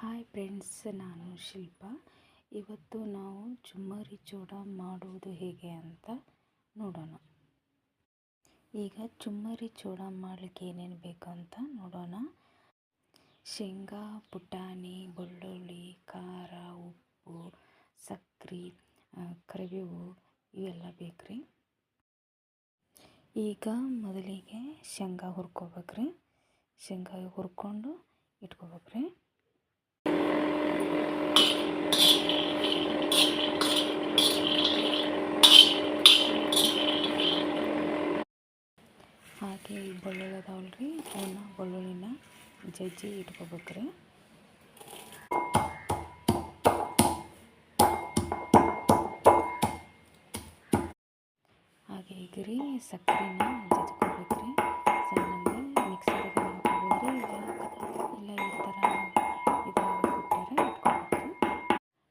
Hi friends, ನಾನು ಶಿಲ್ಪಾ. ಇವತ್ತು ನಾವು ಚುಮ್ಮರಿ ಚೂಡ ಮಾಡುವುದು ಹೇಗೆ ಅಂತ ನೋಡೋಣ. ಈಗ ಚುಮ್ಮರಿ ಚೂಡ ಮಾಡಲಿಕ್ಕೆ ಏನೇನು ಬೇಕು ಅಂತ ನೋಡೋಣ. ಶೇಂಗಾ, ಪುಟಾಣಿ, ಬೆಳ್ಳುಳ್ಳಿ, ಖಾರ, ಉಪ್ಪು, ಸಕ್ಕರೆ, ಕರಿಬೇವು ಇವೆಲ್ಲ ಬೇಕ್ರಿ. ಈಗ ಮೊದಲಿಗೆ ಶೇಂಗಾ ಹುರ್ಕೋಬೇಕ್ರಿ. ಶೇಂಗಾ ಹುರ್ಕೊಂಡು ಇಟ್ಕೋಬೇಕ್ರಿ. ಹಾಗೆ ಬೆಳ್ಳುಳ್ಳಿ ಅದಾವಲ್ರಿ, ಅವನ್ನ ಬೆಳ್ಳುಳ್ಳಿನ ಜಜ್ಜಿ ಇಟ್ಕೋಬೇಕ್ರಿ. ಹಾಗೆ ಈಗ ರೀ ಸಕ್ಕರೆನ ಜಜ್ಕೋಬೇಕ್ರಿ. ಸಣ್ಣಗೆ ಮಿಕ್ಸರಿಗೆ ಹಾಕೋಬೋದ್ರಿ, ಇಲ್ಲ ಈ ಥರ ಇದ್ರಾಗ ಕೊಟ್ಟರೆ ಇಟ್ಕೋಬೇಕ್ರಿ.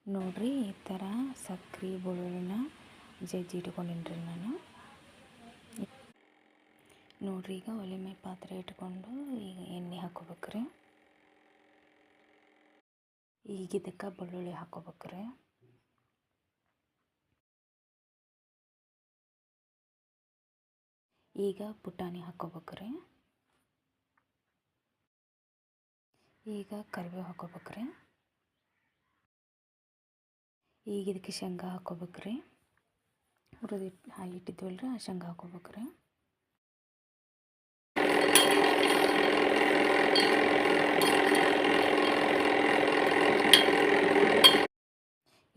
ನೋಡಿರಿ, ಈ ಥರ ಸಕ್ಕರೆ ಬೆಳ್ಳುಳ್ಳಿನ ಜಜ್ಜಿ ಇಟ್ಕೊಂಡಿನ್ರಿ ನಾನು. ನೋಡ್ರಿ, ಈಗ ಒಲೆ ಮೇಲೆ ಪಾತ್ರೆ ಇಟ್ಕೊಂಡು ಈಗ ಎಣ್ಣೆ ಹಾಕೋಬೇಕ್ರಿ. ಈಗ ಇದಕ್ಕೆ ಬೆಳ್ಳುಳ್ಳಿ ಹಾಕೋಬೇಕ್ರಿ. ಈಗ ಪುಟಾಣಿ ಹಾಕೋಬೇಕ್ರಿ. ಈಗ ಕರಿಬೇವು ಹಾಕೋಬೇಕ್ರಿ. ಈಗ ಇದಕ್ಕೆ ಶೇಂಗಾ ಹಾಕೋಬೇಕ್ರಿ. ಇಟ್ಟಿದ್ವಲ್ರಿ ಆ ಶೇಂಗಾ ಹಾಕೋಬೇಕ್ರಿ.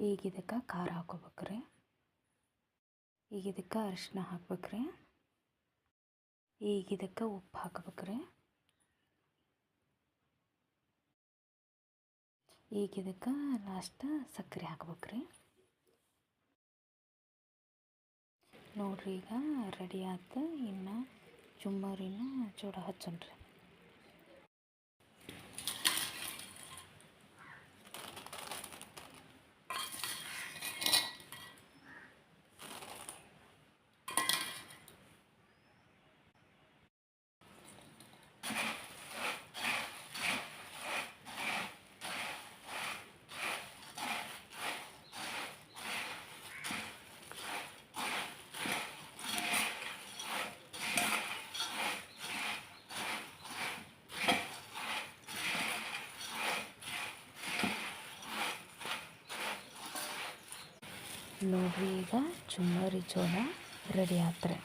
ಈಗ ಇದಕ್ಕೆ ಖಾರ ಹಾಕೋಬೇಕ್ರಿ. ಈಗ ಇದಕ್ಕೆ ಅರಿಶಿನ ಹಾಕ್ಬೇಕ್ರಿ. ಈಗ ಇದಕ್ಕೆ ಉಪ್ಪು ಹಾಕ್ಬೇಕ್ರಿ. ಈಗ ಇದಕ್ಕೆ ಲಾಸ್ಟ್ ಸಕ್ಕರೆ ಹಾಕ್ಬೇಕ್ರಿ. ನೋಡ್ರಿ, ಈಗ ರೆಡಿ ಆಯ್ತು. ಇನ್ನು ಚುಮ್ಮರಿನ ಚೂಡ ಹಚ್ಚೋಣ್ರಿ. ನೋಡ್ರಿ, ಈಗ ಚುಮ್ಮರಿ ಚೂಡ ರೆಡಿ ಆತ್ರಿ.